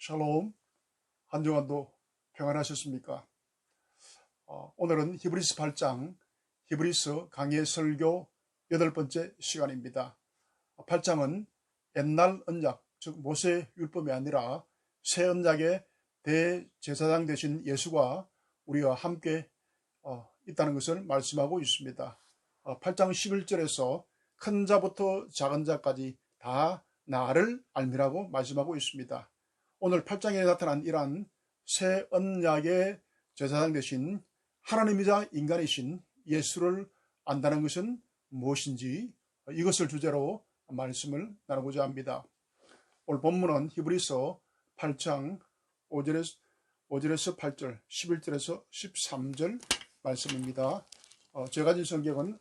샬롬, 한 주간도 평안하셨습니까? 오늘은 히브리서 8장, 히브리서 강해 설교 8번째 시간입니다. 8장은 옛날 언약, 즉 모세 율법이 아니라 새 언약의 대제사장 되신 예수가 우리와 함께 있다는 것을 말씀하고 있습니다. 8장 11절에서 큰 자부터 작은 자까지 다 나를 알미라고 말씀하고 있습니다. 오늘 8장에 나타난 이러한 새 언약의 제사장 되신 하나님이자 인간이신 예수를 안다는 것은 무엇인지 이것을 주제로 말씀을 나누고자 합니다. 오늘 본문은 히브리서 8장 5절에서 8절, 11절에서 13절 말씀입니다. 제가 가진 성경은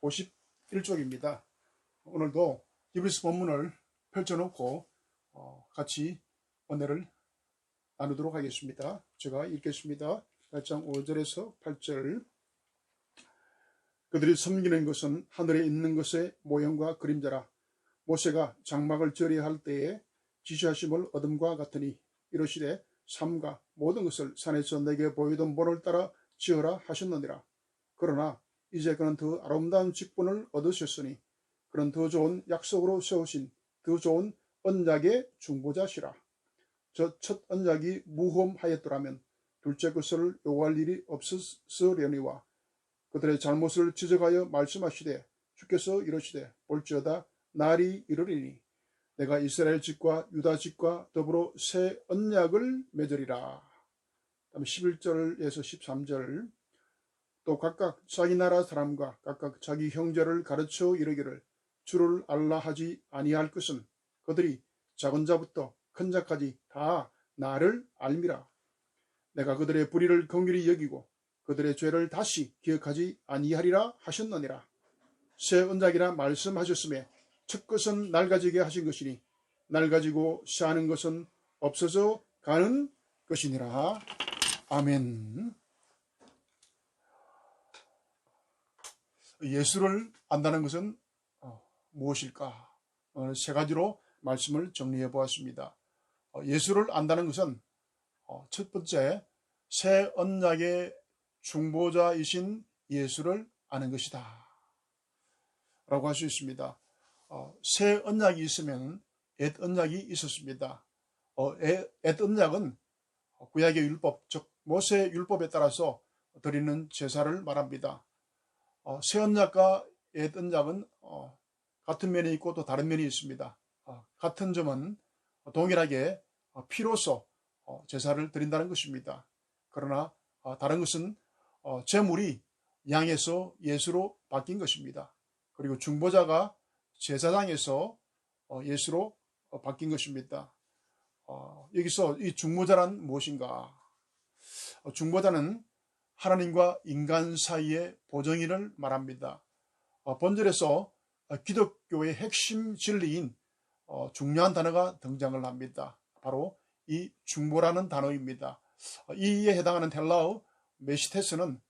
351쪽입니다. 오늘도 히브리서 본문을 펼쳐놓고 같이 은혜를 나누도록 하겠습니다. 제가 읽겠습니다. 8장 5절에서 8절. 그들이 섬기는 것은 하늘에 있는 것의 모형과 그림자라. 모세가 장막을 절여할 때에 지시하심을 얻음과 같으니 이르시되 삼가 모든 것을 산에서 내게 보이던 본을 따라 지어라 하셨느니라. 그러나 이제 그는 더 아름다운 직분을 얻으셨으니 그는 더 좋은 약속으로 세우신 더 좋은 언약의 중보자시라. 저 첫 언약이 무험하였더라면 둘째 것을 요구할 일이 없었으려니와 그들의 잘못을 지적하여 말씀하시되 주께서 이르시되 볼지어다 날이 이르리니 내가 이스라엘 집과 유다 집과 더불어 새 언약을 맺으리라. 다음 11절에서 13절. 또 각각 자기 나라 사람과 각각 자기 형제를 가르쳐 이르기를 주를 알라 하지 아니할 것은 그들이 작은 자부터 큰 자까지 다 나를 알미라. 내가 그들의 불의를 긍휼히 여기고 그들의 죄를 다시 기억하지 아니하리라 하셨느니라. 새 언약이라 말씀하셨음에 첫 것은 날 가지게 하신 것이니 날 가지고 사는 것은 없어져 가는 것이니라. 아멘. 예수를 안다는 것은 무엇일까? 오늘 세 가지로 말씀을 정리해 보았습니다. 예수를 안다는 것은 첫 번째, 새 언약의 중보자이신 예수를 아는 것이다 라고 할 수 있습니다. 새 언약이 있으면 옛 언약이 있었습니다. 옛 언약은 구약의 율법, 즉 모세 율법에 따라서 드리는 제사를 말합니다. 새 언약과 옛 언약은 같은 면이 있고 또 다른 면이 있습니다. 같은 점은 동일하게 피로서 제사를 드린다는 것입니다. 그러나 다른 것은 제물이 양에서 예수로 바뀐 것입니다. 그리고 중보자가 제사장에서 예수로 바뀐 것입니다. 여기서 이 중보자란 무엇인가? 중보자는 하나님과 인간 사이의 보정인을 말합니다. 본절에서 기독교의 핵심 진리인 중요한 단어가 등장을 합니다. 바로 이 중보라는 단어입니다. 이에 해당하는 헬라어 메시테스는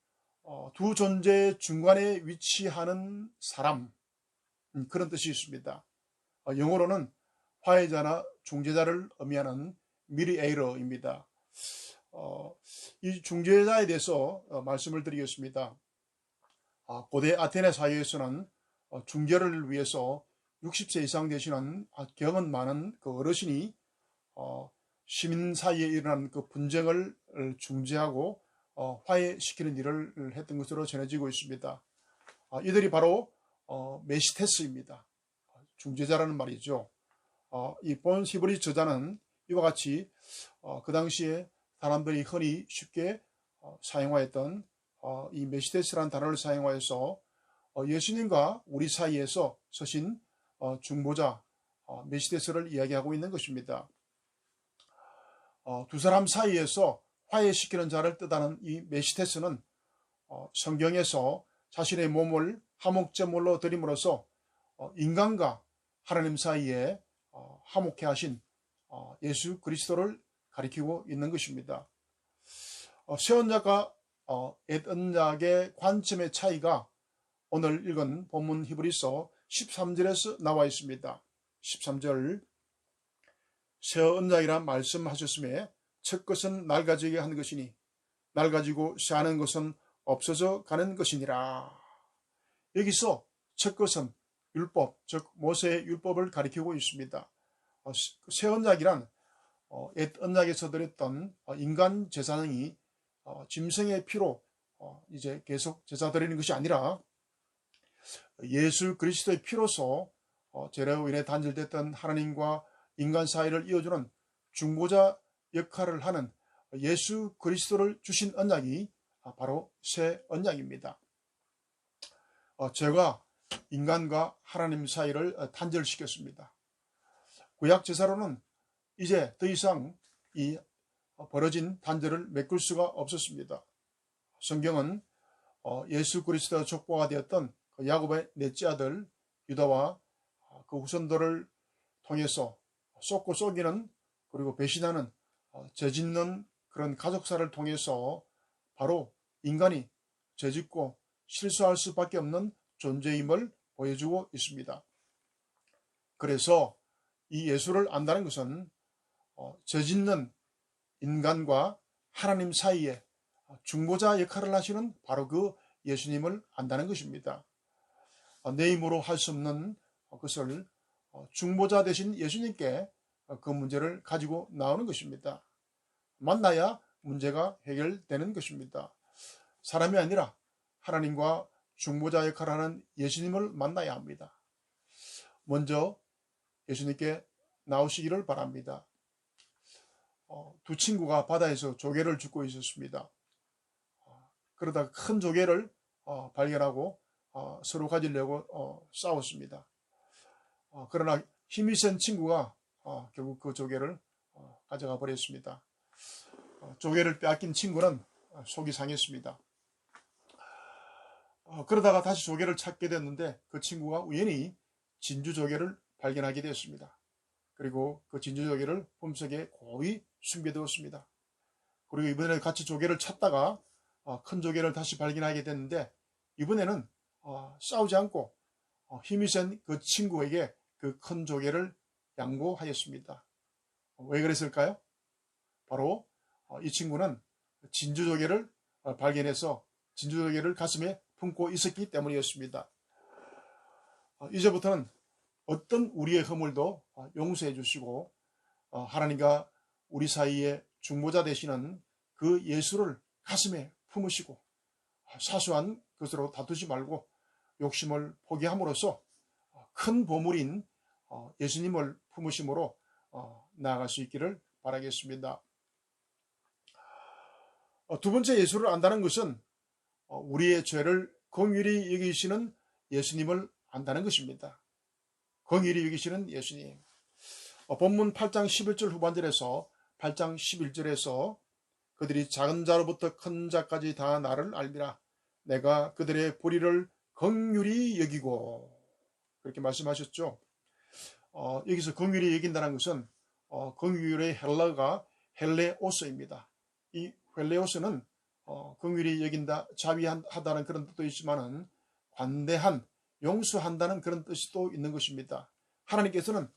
두 존재의 중간에 위치하는 사람, 그런 뜻이 있습니다. 영어로는 화해자나 중재자를 의미하는 미디에이터입니다. 이 중재자에 대해서 말씀을 드리겠습니다. 고대 아테네 사회에서는 중재를 위해서 60세 이상 되시는 경험 많은 그 어르신이 시민 사이에 일어난 그 분쟁을 중재하고 화해시키는 일을 했던 것으로 전해지고 있습니다. 이들이 바로 메시테스입니다. 중재자라는 말이죠. 이 본 히브리 저자는 이와 같이 그 당시에 사람들이 흔히 쉽게 사용하였던 이 메시테스라는 단어를 사용하여서 예수님과 우리 사이에서 서신 중보자 메시테스를 이야기하고 있는 것입니다. 두 사람 사이에서 화해시키는 자를 뜻하는 이 메시테스는 성경에서 자신의 몸을 화목제물로 드림으로써 인간과 하나님 사이에 화목해 하신 예수 그리스도를 가리키고 있는 것입니다. 새 언약과 옛 언약의 관점의 차이가 오늘 읽은 본문 히브리서 13절에서 나와 있습니다. 13절 새 언약이라 말씀하셨음에 첫 것은 날 가지게 하는 것이니 날 가지고 사는 것은 없어져 가는 것이니라. 여기서 첫 것은 율법, 즉 모세의 율법을 가리키고 있습니다. 새 언약이란 옛 언약에서 드렸던 인간 제사장이 짐승의 피로 이제 계속 제사 드리는 것이 아니라 예수 그리스도의 피로서 죄로 인해 단절됐던 하나님과 인간 사이를 이어주는 중보자 역할을 하는 예수 그리스도를 주신 언약이 바로 새 언약입니다. 죄가 인간과 하나님 사이를 단절시켰습니다. 구약 제사로는 이제 더 이상 이 벌어진 단절을 메꿀 수가 없었습니다. 성경은 예수 그리스도가 족보가 되었던 야곱의 넷째 아들 유다와 그 후손들을 통해서 쏟고 속이는 그리고 배신하는 죄짓는 그런 가족사를 통해서 바로 인간이 죄짓고 실수할 수밖에 없는 존재임을 보여주고 있습니다. 그래서 이 예수를 안다는 것은 죄짓는 인간과 하나님 사이에 중보자 역할을 하시는 바로 그 예수님을 안다는 것입니다. 내 힘으로 할 수 없는 것을 중보자 되신 예수님께 그 문제를 가지고 나오는 것입니다. 만나야 문제가 해결되는 것입니다. 사람이 아니라 하나님과 중보자 역할을 하는 예수님을 만나야 합니다. 먼저 예수님께 나오시기를 바랍니다. 두 친구가 바다에서 조개를 줍고 있었습니다. 그러다가 큰 조개를 발견하고 서로 가지려고 싸웠습니다. 그러나 힘이 센 친구가 결국 그 조개를 가져가 버렸습니다. 조개를 빼앗긴 친구는 속이 상했습니다. 그러다가 다시 조개를 찾게 됐는데 그 친구가 우연히 진주 조개를 발견하게 되었습니다. 그리고 그 진주 조개를 품속에 고이 숨겨두었습니다. 그리고 이번에 같이 조개를 찾다가 큰 조개를 다시 발견하게 됐는데 이번에는 싸우지 않고 힘이 센 그 친구에게 그 큰 조개를 양보하였습니다. 왜 그랬을까요? 바로 이 친구는 진주 조개를 발견해서 진주 조개를 가슴에 품고 있었기 때문이었습니다. 이제부터는 어떤 우리의 허물도 용서해 주시고 하나님과 우리 사이에 중보자 되시는 그 예수를 가슴에 품으시고 사소한 것으로 다투지 말고 욕심을 포기함으로써 큰 보물인 예수님을 품으심으로 나아갈 수 있기를 바라겠습니다. 두 번째 예수를 안다는 것은 우리의 죄를 긍휼히 여기시는 예수님을 안다는 것입니다. 긍휼히 여기시는 예수님. 본문 8장 11절 후반절에서 8장 11절에서 그들이 작은 자로부터 큰 자까지 다 나를 알리라. 내가 그들의 불의를 긍휼히 여기고 그렇게 말씀하셨죠. 여기서 긍휼히 여긴다는 것은 긍휼의 헬라어가 헬레오스입니다. 이 헬레오스는 긍휼히 여긴다, 자비하다는 그런 뜻도 있지만은 관대한, 용서한다는 그런 뜻이 또 있는 것입니다. 하나님께서는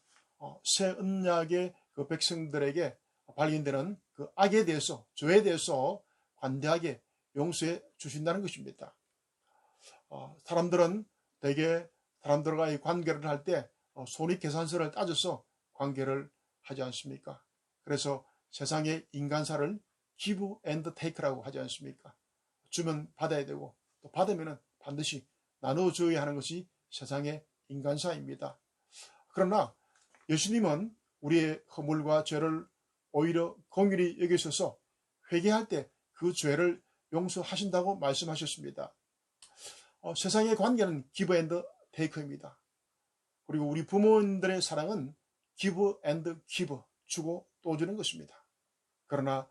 새 언약의 그 백성들에게 발견되는 그 악에 대해서, 죄에 대해서 관대하게 용서해 주신다는 것입니다. 사람들은 대개 사람들과의 관계를 할 때 손익계산서를 따져서 관계를 하지 않습니까? 그래서 세상의 인간사를 give and take라고 하지 않습니까? 주면 받아야 되고 또 받으면 반드시 나눠줘야 하는 것이 세상의 인간사입니다. 그러나 예수님은 우리의 허물과 죄를 오히려 긍휼히 여기셔서 회개할 때 그 죄를 용서하신다고 말씀하셨습니다. 세상의 관계는 give and take입니다. 그리고 우리 부모님들의 사랑은 give and give, 주고 또 주는 것입니다. 그러나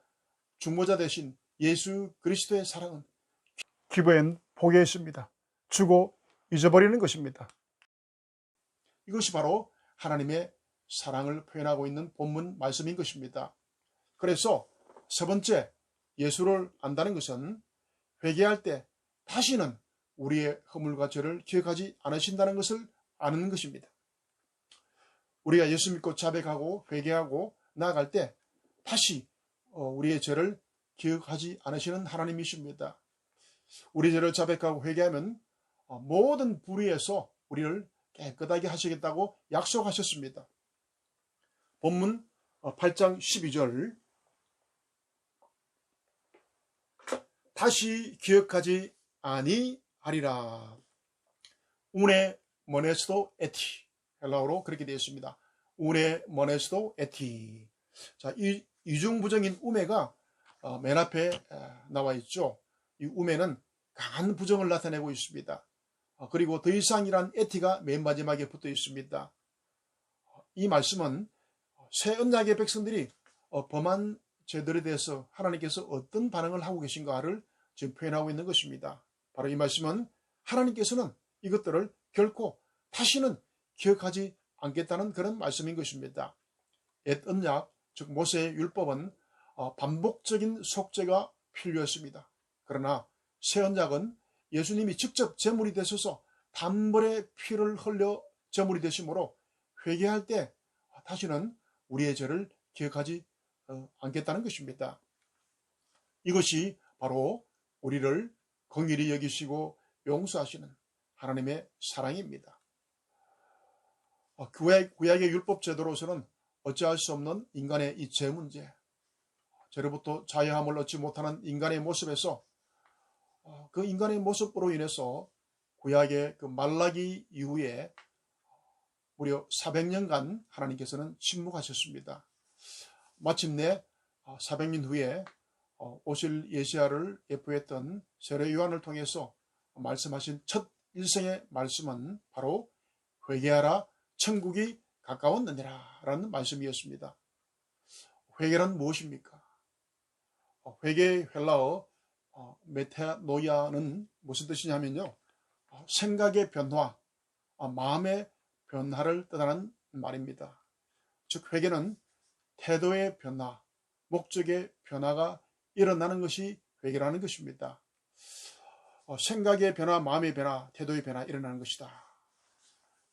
중보자 대신 예수 그리스도의 사랑은 give and forget입니다. 주고 잊어버리는 것입니다. 이것이 바로 하나님의 사랑을 표현하고 있는 본문 말씀인 것입니다. 그래서 세 번째, 예수를 안다는 것은 회개할 때 다시는 우리의 허물과 죄를 기억하지 않으신다는 것을 아는 것입니다. 우리가 예수 믿고 자백하고 회개하고 나아갈 때 다시 우리의 죄를 기억하지 않으시는 하나님이십니다. 우리 죄를 자백하고 회개하면 모든 불의에서 우리를 깨끗하게 하시겠다고 약속하셨습니다. 본문 8장 12절 다시 기억하지 아니하리라. 운에 머네스도 에티, 헬라어로 그렇게 되어 있습니다. 운에 머네스도 에티. 자, 이 이중부정인 우매가 맨 앞에 나와 있죠. 이 우매는 강한 부정을 나타내고 있습니다. 그리고 더 이상이란 에티가 맨 마지막에 붙어 있습니다. 이 말씀은 새 언약의 백성들이 범한 죄들에 대해서 하나님께서 어떤 반응을 하고 계신가를 지금 표현하고 있는 것입니다. 바로 이 말씀은 하나님께서는 이것들을 결코 다시는 기억하지 않겠다는 그런 말씀인 것입니다. 옛 언약, 즉 모세의 율법은 반복적인 속죄가 필요했습니다. 그러나 새 언약은 예수님이 직접 제물이 되셔서 단번에 피를 흘려 제물이 되심으로 회개할 때 다시는 우리의 죄를 기억하지 않겠다는 것입니다. 이것이 바로 우리를 긍휼히 여기시고 용서하시는 하나님의 사랑입니다. 구약의 율법 제도로서는 어찌할 수 없는 인간의 이 죄 문제, 죄로부터 자유함을 얻지 못하는 인간의 모습에서 그 인간의 모습으로 인해서 구약의 그 말라기 이후에 무려 400년간 하나님께서는 침묵하셨습니다. 마침내 400년 후에 오실 예시야를 예표했던 세례 요한을 통해서 말씀하신 첫 일생의 말씀은 바로 회개하라 천국이 가까웠느니라 라는 말씀이었습니다. 회개란 무엇입니까? 회개의 헬라어 메타노이아는 무슨 뜻이냐면요, 생각의 변화, 마음의 변화를 뜻하는 말입니다. 즉 회개는 태도의 변화, 목적의 변화가 일어나는 것이 회개라는 것입니다. 생각의 변화, 마음의 변화, 태도의 변화 일어나는 것이다.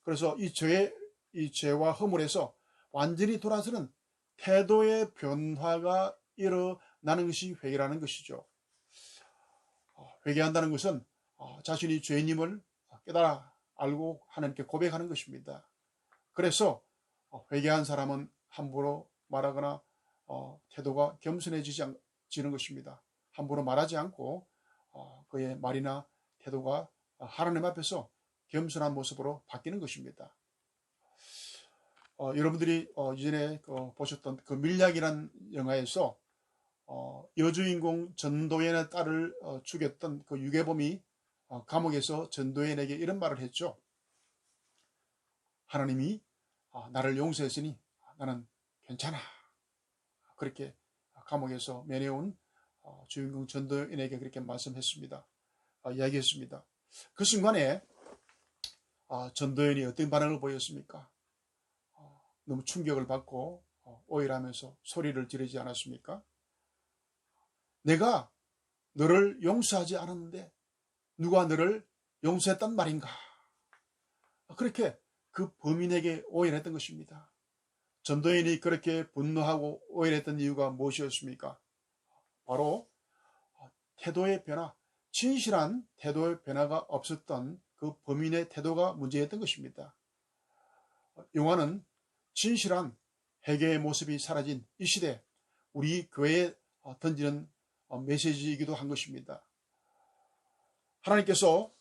그래서 이 죄와 허물에서 완전히 돌아서는 태도의 변화가 일어나는 것이 회개라는 것이죠. 회개한다는 것은 자신이 죄인임을 깨달아 알고 하나님께 고백하는 것입니다. 그래서 회개한 사람은 함부로 말하거나 태도가 겸손해지는 것입니다. 함부로 말하지 않고 그의 말이나 태도가 하나님 앞에서 겸손한 모습으로 바뀌는 것입니다. 여러분들이 이전에 보셨던 그 밀약이라는 영화에서 여주인공 전도연의 딸을 죽였던 그 유괴범이 감옥에서 전도연에게 이런 말을 했죠. 하나님이 나를 용서했으니 나는 괜찮아. 그렇게 감옥에서 면회온 주인공 전도연에게 그렇게 말씀했습니다. 이야기했습니다. 그 순간에 전도연이 어떤 반응을 보였습니까? 너무 충격을 받고 오열하면서 소리를 지르지 않았습니까? 내가 너를 용서하지 않았는데 누가 너를 용서했단 말인가? 그렇게 그 범인에게 오열했던 것입니다. 전도인이 그렇게 분노하고 오열했던 이유가 무엇이었습니까? 바로 태도의 변화, 진실한 태도의 변화가 없었던 그 범인의 태도가 문제였던 것입니다. 영화는 진실한 회개의 모습이 사라진 이 시대 우리 교회에 던지는 메시지이기도 한 것입니다. 하나님께서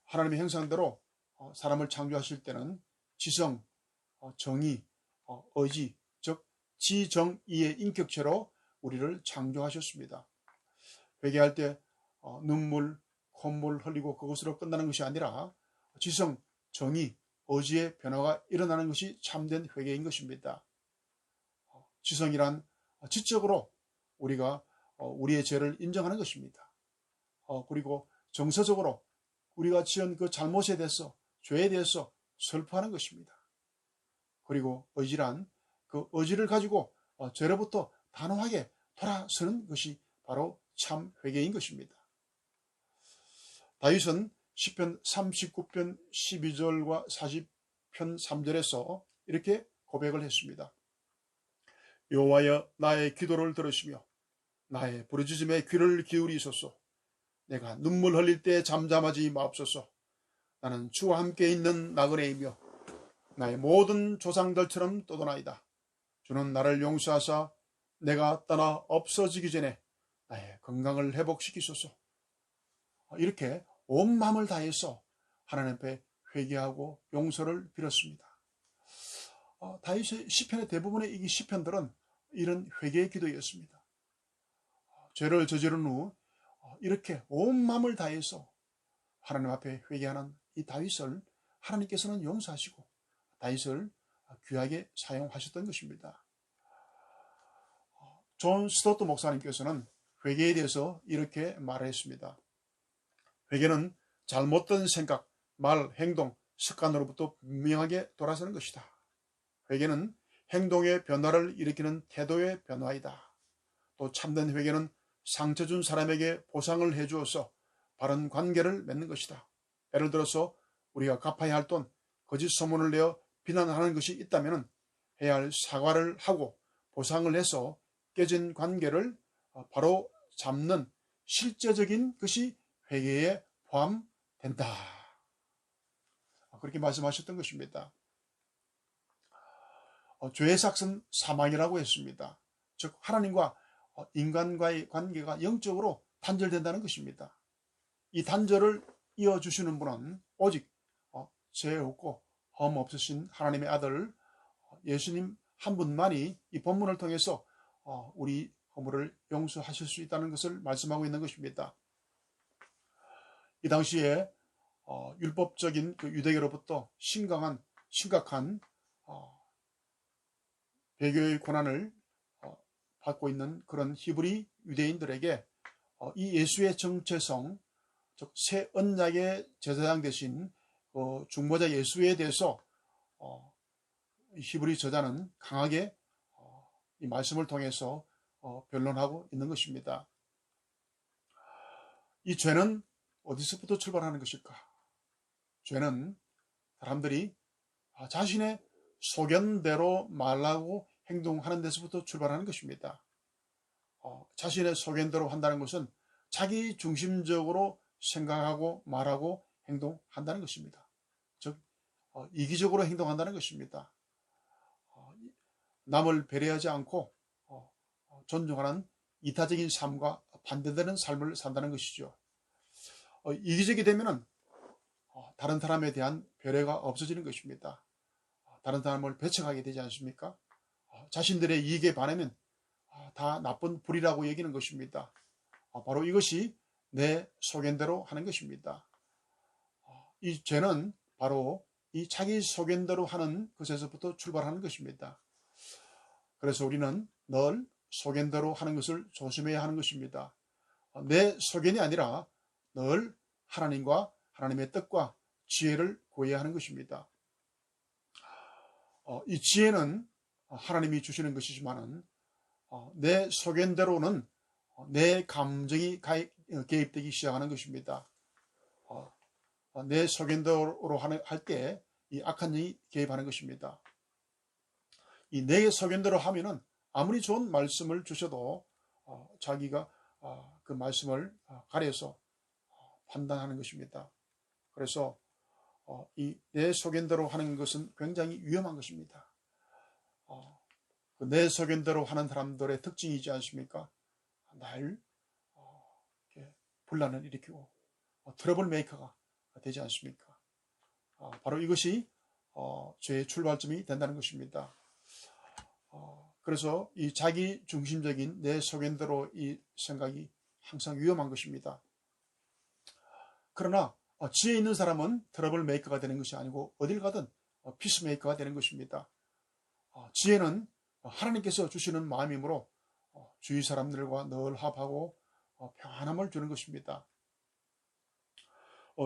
하나님의 형상대로 사람을 창조하실 때는 지성, 정의, 의지, 즉 지정의의 인격체로 우리를 창조하셨습니다. 회개할 때 눈물, 콧물 흘리고 그것으로 끝나는 것이 아니라 지성, 정의, 의지의 변화가 일어나는 것이 참된 회개인 것입니다. 지성이란 지적으로 우리가 우리의 죄를 인정하는 것입니다. 그리고 정서적으로 우리가 지은 그 잘못에 대해서, 죄에 대해서 슬퍼하는 것입니다. 그리고 의지란 그 의지를 가지고 죄로부터 단호하게 돌아서는 것이 바로 참 회개인 것입니다. 다윗은 시편 39편 12절과 40편 3절에서 이렇게 고백을 했습니다. 여호와여 나의 기도를 들으시며 나의 부르짖음에 귀를 기울이소서. 내가 눈물 흘릴 때 잠잠하지 마옵소서. 나는 주와 함께 있는 나그네이며 나의 모든 조상들처럼 떠도나이다. 주는 나를 용서하사 내가 떠나 없어지기 전에 나의 건강을 회복시키소서. 이렇게 온 마음을 다해서 하나님 앞에 회개하고 용서를 빌었습니다. 다윗의 시편의 대부분의 이 시편들은 이런 회개의 기도였습니다. 죄를 저지른 후 이렇게 온 마음을 다해서 하나님 앞에 회개하는 이 다윗을 하나님께서는 용서하시고 다윗을 귀하게 사용하셨던 것입니다. 존 스토트 목사님께서는 회개에 대해서 이렇게 말했습니다. 회개는 잘못된 생각, 말, 행동, 습관으로부터 분명하게 돌아서는 것이다. 회개는 행동의 변화를 일으키는 태도의 변화이다. 또 참된 회개는 상처 준 사람에게 보상을 해주어서 바른 관계를 맺는 것이다. 예를 들어서 우리가 갚아야 할 돈, 거짓 소문을 내어 비난하는 것이 있다면 해야 할 사과를 하고 보상을 해서 깨진 관계를 바로 잡는 실제적인 것이 회개에 포함된다. 그렇게 말씀하셨던 것입니다. 죄의 삭은 사망이라고 했습니다. 즉 하나님과 인간과의 관계가 영적으로 단절된다는 것입니다. 이 단절을 이어주시는 분은 오직 죄 없고 흠 없으신 하나님의 아들 예수님 한 분만이 이 본문을 통해서 우리 허물을 용서하실 수 있다는 것을 말씀하고 있는 것입니다. 이 당시에 율법적인 그 유대교로부터 심각한 배교의 고난을 받고 있는 그런 히브리 유대인들에게 이 예수의 정체성, 즉 새 언약의 제사장 대신 중보자 예수에 대해서 히브리 저자는 강하게 이 말씀을 통해서 변론하고 있는 것입니다. 이 죄는 어디서부터 출발하는 것일까? 죄는 사람들이 자신의 소견대로 말하고 행동하는 데서부터 출발하는 것입니다. 자신의 소견대로 한다는 것은 자기 중심적으로 생각하고 말하고 행동한다는 것입니다. 즉 이기적으로 행동한다는 것입니다. 남을 배려하지 않고 존중하는 이타적인 삶과 반대되는 삶을 산다는 것이죠. 이기적이 되면 다른 사람에 대한 배려가 없어지는 것입니다. 다른 사람을 배척하게 되지 않습니까? 자신들의 이익에 반하면 다 나쁜 불이라고 여기는 것입니다. 바로 이것이 내 소견대로 하는 것입니다. 이 죄는 바로 이 자기 소견대로 하는 것에서부터 출발하는 것입니다. 그래서 우리는 늘 소견대로 하는 것을 조심해야 하는 것입니다. 내 소견이 아니라 늘 하나님과 하나님의 뜻과 지혜를 구해야 하는 것입니다. 이 지혜는 하나님이 주시는 것이지만 내 소견대로는 내 감정이 개입되기 시작하는 것입니다. 내 소견대로 할 때 이 악한 영이 개입하는 것입니다. 이 내 소견대로 하면은 아무리 좋은 말씀을 주셔도 자기가 그 말씀을 가려서 판단하는 것입니다. 그래서 이 내 소견대로 하는 것은 굉장히 위험한 것입니다. 내 소견대로 하는 사람들의 특징이지 않습니까? 날 분란을 일으키고 트러블 메이커가 되지 않습니까? 바로 이것이 죄의 출발점이 된다는 것입니다. 그래서 이 자기 중심적인 내 소견대로 이 생각이 항상 위험한 것입니다. 그러나 지혜 있는 사람은 트러블 메이커가 되는 것이 아니고 어딜 가든 피스 메이커가 되는 것입니다. 지혜는 하나님께서 주시는 마음이므로 주위 사람들과 늘 합하고 평안함을 주는 것입니다.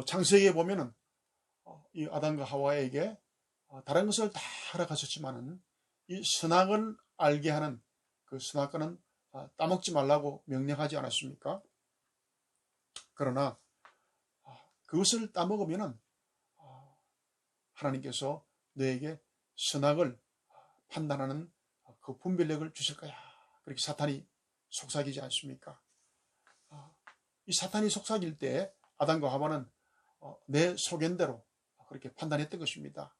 창세기에 보면은 이 아담과 하와에게 다른 것을 다 허락하셨지만은 이 선악을 알게 하는 그 선악과는 따먹지 말라고 명령하지 않았습니까? 그러나 그것을 따먹으면은 하나님께서 너에게 선악을 판단하는 그 분별력을 주실 거야. 그렇게 사탄이 속삭이지 않습니까? 이 사탄이 속삭일 때 아담과 하와는 내 소견대로 그렇게 판단했던 것입니다.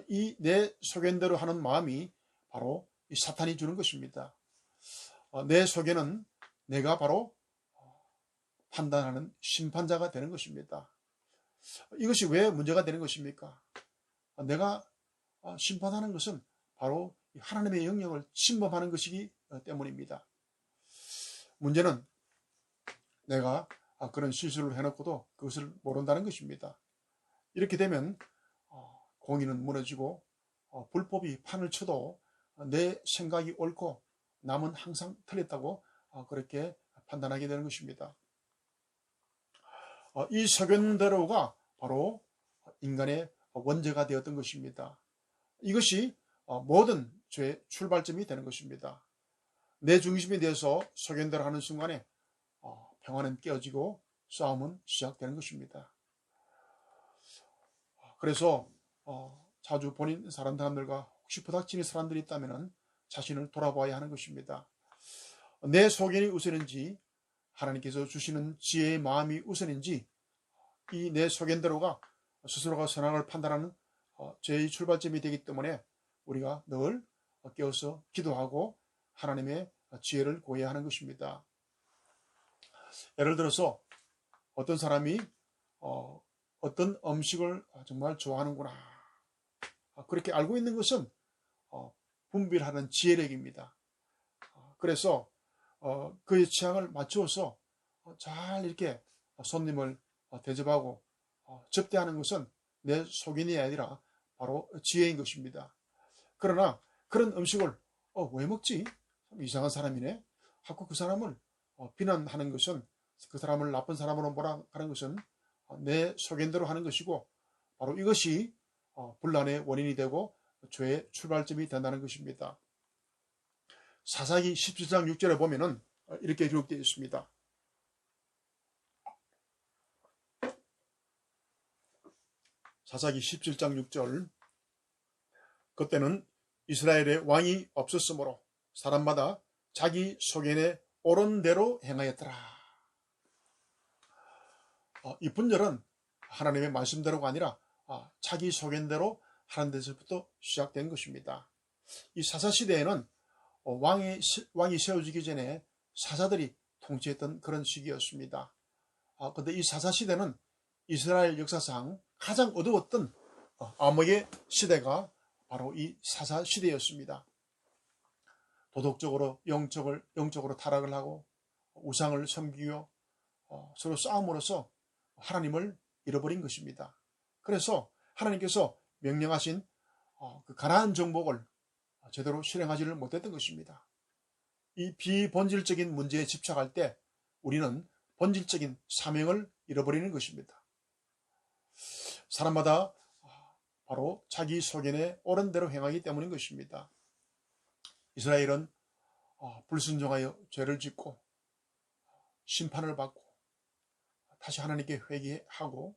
이 내 소견대로 하는 마음이 바로 이 사탄이 주는 것입니다. 내 소견은 내가 바로 판단하는 심판자가 되는 것입니다. 이것이 왜 문제가 되는 것입니까? 내가 심판하는 것은 바로 하나님의 영역을 침범하는 것이기 때문입니다. 문제는 내가 그런 실수를 해놓고도 그것을 모른다는 것입니다. 이렇게 되면 공의는 무너지고 불법이 판을 쳐도 내 생각이 옳고 남은 항상 틀렸다고 그렇게 판단하게 되는 것입니다. 이 소견대로가 바로 인간의 원죄가 되었던 것입니다. 이것이 모든 죄의 출발점이 되는 것입니다. 내 중심이 되어서 소견대로 하는 순간에 평화는 깨어지고 싸움은 시작되는 것입니다. 그래서 자주 본인 사람들과 혹시 부닥치는 사람들이 있다면 자신을 돌아봐야 하는 것입니다. 내 소견이 우선인지 하나님께서 주시는 지혜의 마음이 우선인지 이 내 소견대로가 스스로가 선악을 판단하는 죄의 출발점이 되기 때문에 우리가 늘 깨어서 기도하고 하나님의 지혜를 구해야 하는 것입니다. 예를 들어서 어떤 사람이 어떤 음식을 정말 좋아하는구나 그렇게 알고 있는 것은 분별하는 지혜력입니다. 그래서 그의 취향을 맞추어서 잘 이렇게 손님을 대접하고 접대하는 것은 내 소견이 아니라 바로 지혜인 것입니다. 그러나 그런 음식을 왜 먹지? 이상한 사람이네 하고 그 사람을 비난하는 것은 그 사람을 나쁜 사람으로 몰아가는 것은 내 소견대로 하는 것이고 바로 이것이 분란의 원인이 되고 죄의 출발점이 된다는 것입니다. 사사기 17장 6절에 보면은 이렇게 기록되어 있습니다. 사사기 17장 6절 그때는 이스라엘의 왕이 없었으므로 사람마다 자기 소견에 옳은 대로 행하였더라. 이 분절은 하나님의 말씀대로가 아니라 자기 소견대로 하는 데서부터 시작된 것입니다. 이 사사시대에는 왕이 세워지기 전에 사사들이 통치했던 그런 시기였습니다. 그런데 이 사사시대는 이스라엘 역사상 가장 어두웠던 암흑의 시대가 바로 이 사사시대였습니다. 도덕적으로 영적으로 타락을 하고 우상을 섬기고 서로 싸움으로써 하나님을 잃어버린 것입니다. 그래서 하나님께서 명령하신 그 가나안 정복을 제대로 실행하지를 못했던 것입니다. 이 비본질적인 문제에 집착할 때 우리는 본질적인 사명을 잃어버리는 것입니다. 사람마다 바로 자기 소견에 옳은 대로 행하기 때문인 것입니다. 이스라엘은 불순종하여 죄를 짓고 심판을 받고 다시 하나님께 회개하고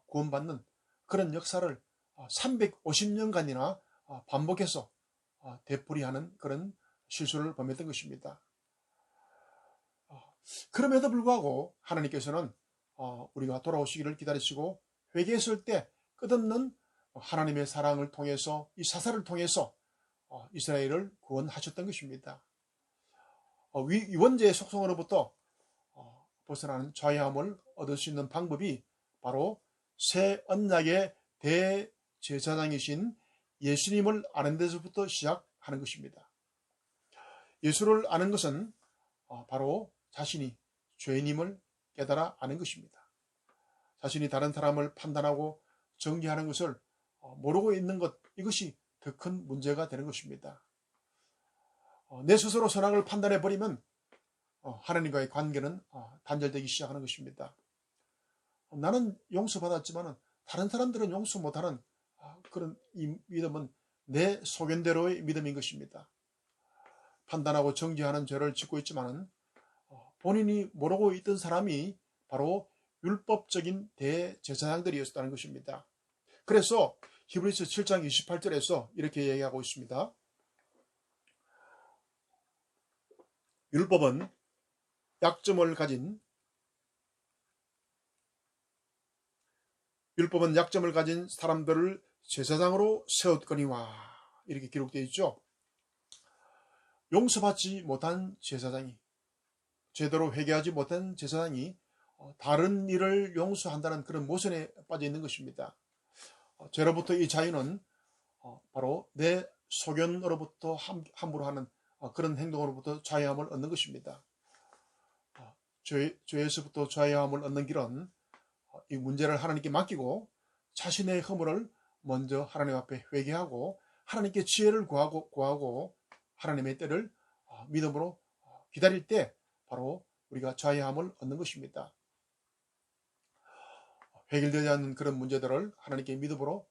구원받는 그런 역사를 350년간이나 반복해서 되풀이하는 그런 실수를 범했던 것입니다. 그럼에도 불구하고 하나님께서는 우리가 돌아오시기를 기다리시고 회개했을 때 끝없는 하나님의 사랑을 통해서 이 사사를 통해서 이스라엘을 구원하셨던 것입니다. 원죄의 속성으로부터 벗어나는 자유함을 얻을 수 있는 방법이 바로 새 언약의 대제사장이신 예수님을 아는 데서부터 시작하는 것입니다. 예수를 아는 것은 바로 자신이 죄인임을 깨달아 아는 것입니다. 자신이 다른 사람을 판단하고 정죄하는 것을 모르고 있는 것, 이것이 더 큰 문제가 되는 것입니다. 내 스스로 선악을 판단해버리면 하나님과의 관계는 단절되기 시작하는 것입니다. 나는 용서받았지만 다른 사람들은 용서 못하는 그런 이 믿음은 내 소견대로의 믿음인 것입니다. 판단하고 정죄하는 죄를 짓고 있지만 본인이 모르고 있던 사람이 바로 율법적인 대제사장들이었다는 것입니다. 그래서 히브리서 7장 28절에서 이렇게 얘기하고 있습니다. 율법은 약점을 가진 사람들을 제사장으로 세웠거니와 이렇게 기록되어 있죠. 용서받지 못한 제사장이, 제대로 회개하지 못한 제사장이 다른 일을 용서한다는 그런 모순에 빠져 있는 것입니다. 죄로부터 이 자유는 바로 내 소견으로부터 함부로 하는 그런 행동으로부터 자유함을 얻는 것입니다. 죄에서부터 자유함을 얻는 길은 이 문제를 하나님께 맡기고 자신의 허물을 먼저 하나님 앞에 회개하고 하나님께 지혜를 구하고 하나님의 때를 믿음으로 기다릴 때 바로 우리가 자유함을 얻는 것입니다. 해결되지 않는 그런 문제들을 하나님께 믿음으로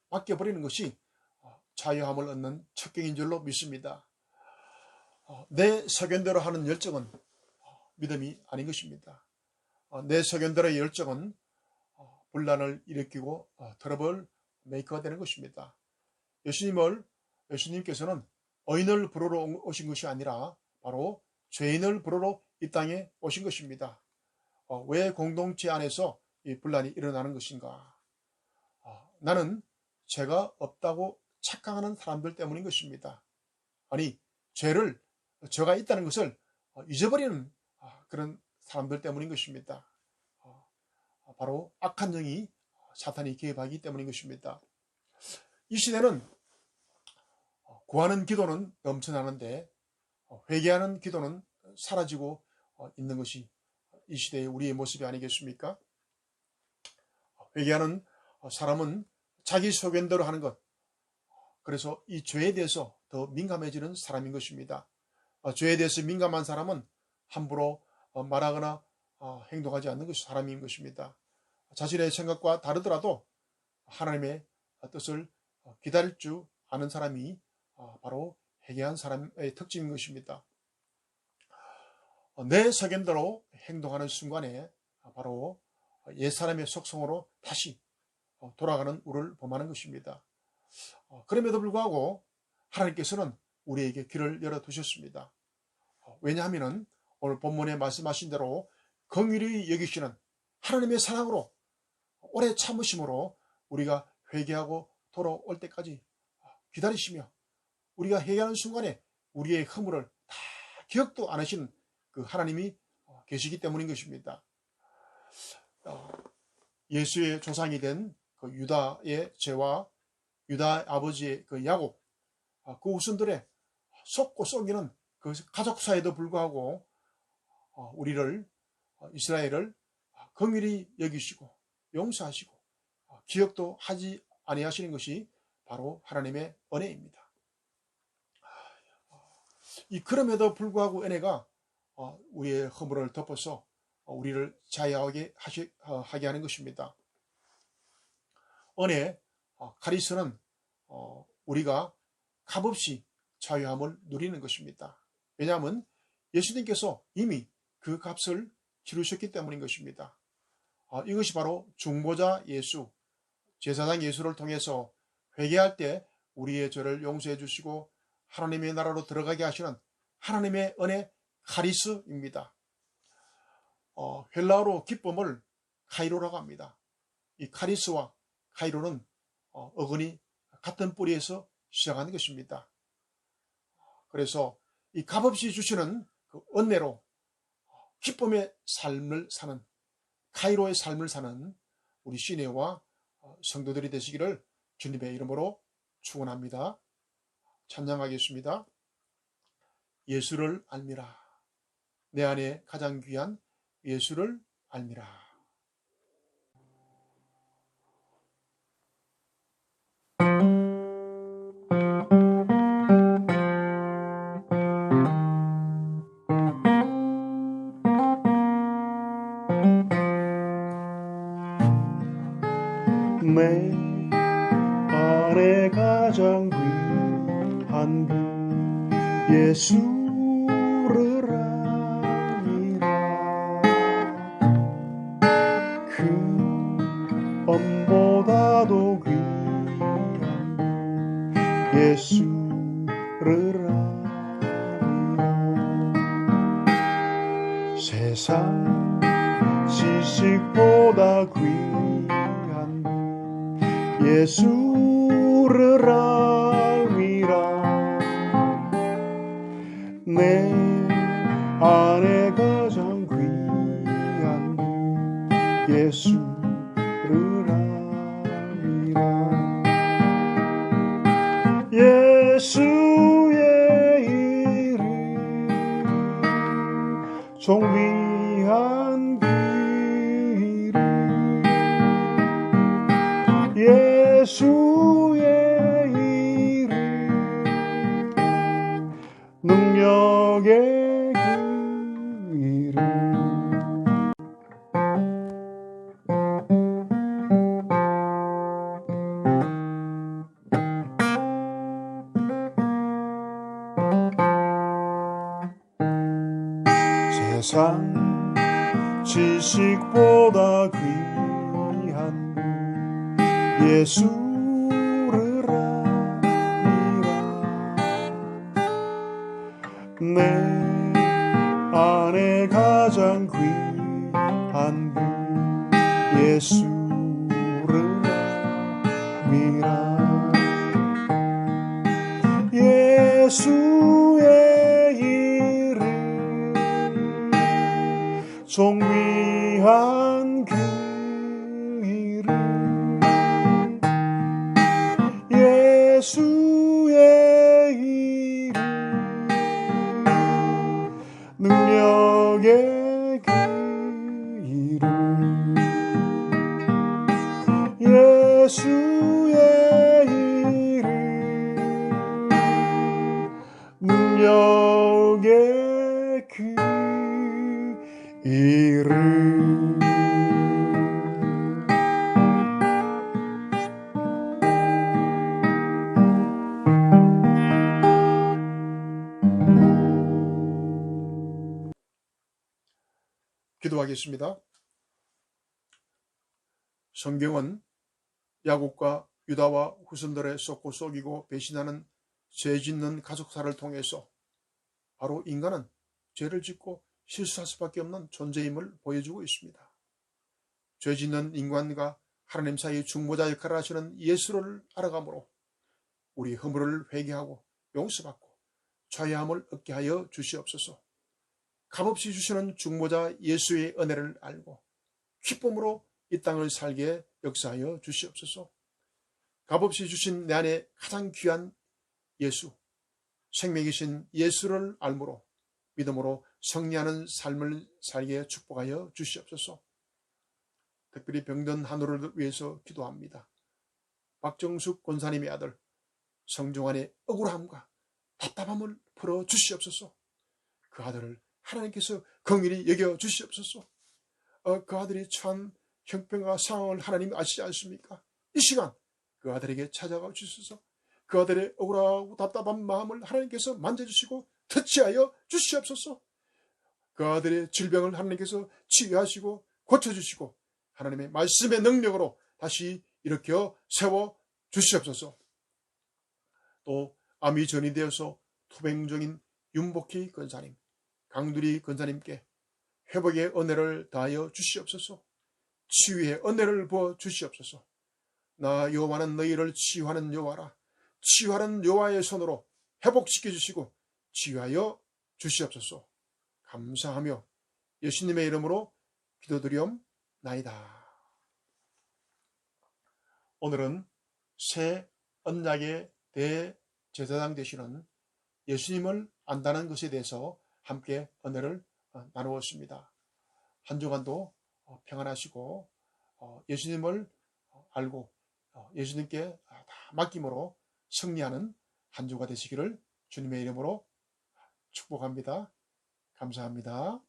맡겨버리는 것이 자유함을 얻는 척경인 줄로 믿습니다. 내 소견대로 하는 열정은 믿음이 아닌 것입니다. 내 소견대로의 열정은 분란을 일으키고 트러블 메이커가 되는 것입니다. 예수님께서는 의인을 부르러 오신 것이 아니라 바로 죄인을 부르러 이 땅에 오신 것입니다. 왜 공동체 안에서 이 분란이 일어나는 것인가? 나는 죄가 없다고 착각하는 사람들 때문인 것입니다. 아니, 죄가 있다는 것을 잊어버리는 그런 사람들 때문인 것입니다. 바로 악한 영이 사탄이 개입하기 때문인 것입니다. 이 시대는 구하는 기도는 넘쳐나는데 회개하는 기도는 사라지고 있는 것이 이 시대의 우리의 모습이 아니겠습니까? 회개하는 사람은 자기 소견대로 하는 것, 그래서 이 죄에 대해서 더 민감해지는 사람인 것입니다. 죄에 대해서 민감한 사람은 함부로 말하거나 행동하지 않는 것이 사람인 것입니다. 자신의 생각과 다르더라도 하나님의 뜻을 기다릴 줄 아는 사람이 바로 회개한 사람의 특징인 것입니다. 내 소견대로 행동하는 순간에 바로 옛사람의 속성으로 다시 돌아가는 우리를 범하는 것입니다. 그럼에도 불구하고 하나님께서는 우리에게 길을 열어두셨습니다. 왜냐하면 오늘 본문에 말씀하신 대로 긍휼히 여기시는 하나님의 사랑으로 오래 참으심으로 우리가 회개하고 돌아올 때까지 기다리시며 우리가 회개하는 순간에 우리의 허물을 다 기억도 안 하시는 그 하나님이 계시기 때문인 것입니다. 예수의 조상이 된 그 유다의 죄와 유다 아버지의 그 야곱, 그 후손들의 속고 썩이는 그 가족사에도 불구하고 이스라엘을 긍휼히 여기시고 용서하시고 기억도 하지 아니하시는 것이 바로 하나님의 은혜입니다. 그럼에도 불구하고 은혜가 우리의 허물을 덮어서 우리를 자유하게 하게 하는 것입니다. 은혜, 카리스는 우리가 값없이 자유함을 누리는 것입니다. 왜냐하면 예수님께서 이미 그 값을 치르셨기 때문인 것입니다. 이것이 바로 중보자 예수, 제사장 예수를 통해서 회개할 때 우리의 죄를 용서해 주시고 하나님의 나라로 들어가게 하시는 하나님의 은혜 카리스입니다. 헬라어로 기쁨을 카이로라고 합니다. 이 카리스와 카이로는 어근이 같은 뿌리에서 시작하는 것입니다. 그래서 이 값없이 주시는 그 은혜로 기쁨의 삶을 사는, 카이로의 삶을 사는 우리 시내와 성도들이 되시기를 주님의 이름으로 축원합니다. 찬양하겠습니다. 예수를 알미라. 내 안에 가장 귀한 예수를 알미라. 내 안에 가장 귀한 그 예수를 알미라. 그 엄보다도 귀한 그 예수를 알미라. 세상 지식보다 귀한 예수를 알미라. 내 안에 가장 귀한 예수를 알미라. 예수의 이름 존귀한 그 이름, 예수의 이름 능력의 그 이름. 세상 지식보다 귀한 예수를 알미라. 내 안에 가장 귀한 예수를 알미라. 예수의 이름 존귀한 그 이름, 예수의 이름 능력의 그 이름, 예수의 이름 능력의 그 이름. 기도하겠습니다. 성경은 야곱과 유다와 후손들의 썩고 썩이고 배신하는 죄 짓는 가족사를 통해서 바로 인간은 죄를 짓고 실수할 수밖에 없는 존재임을 보여주고 있습니다. 죄 짓는 인간과 하나님 사이의 중보자 역할을 하시는 예수를 알아감으로 우리 허물을 회개하고 용서받고 자유함을 얻게 하여 주시옵소서. 값없이 주시는 중보자 예수의 은혜를 알고 기쁨으로 이 땅을 살게 역사하여 주시옵소서. 값없이 주신 내 안에 가장 귀한 예수, 생명이신 예수를 알므로 믿음으로 승리하는 삶을 살게 축복하여 주시옵소서. 특별히 병든 한우를 위해서 기도합니다. 박정숙 권사님의 아들 성종환의 억울함과 답답함을 풀어 주시옵소서. 그 아들을 하나님께서 긍휼히 여겨 주시옵소서. 그 아들이 처한 형편과 상황을 하나님 아시지 않습니까? 이 시간 그 아들에게 찾아가 주셔서 그 아들의 억울하고 답답한 마음을 하나님께서 만져주시고 터치하여 주시옵소서. 그 아들의 질병을 하나님께서 치유하시고 고쳐주시고 하나님의 말씀의 능력으로 다시 일으켜 세워 주시옵소서. 또 암이 전이되어서 투병 중인 윤복희 권사님, 강두리 권사님께 회복의 은혜를 다하여 주시옵소서. 치유의 은혜를 부어 주시옵소서. 나 여호와는 너희를 치유하는 여호와라. 치유하는 여호와의 손으로 회복시켜 주시고 치유하여 주시옵소서. 감사하며 예수님의 이름으로 기도드리옵나이다. 오늘은 새 언약의 대제사장 되시는 예수님을 안다는 것에 대해서 함께 은혜를 나누었습니다. 한 주간도 평안하시고 예수님을 알고 예수님께 다 맡김으로 승리하는 한 주가 되시기를 주님의 이름으로 축복합니다. 감사합니다.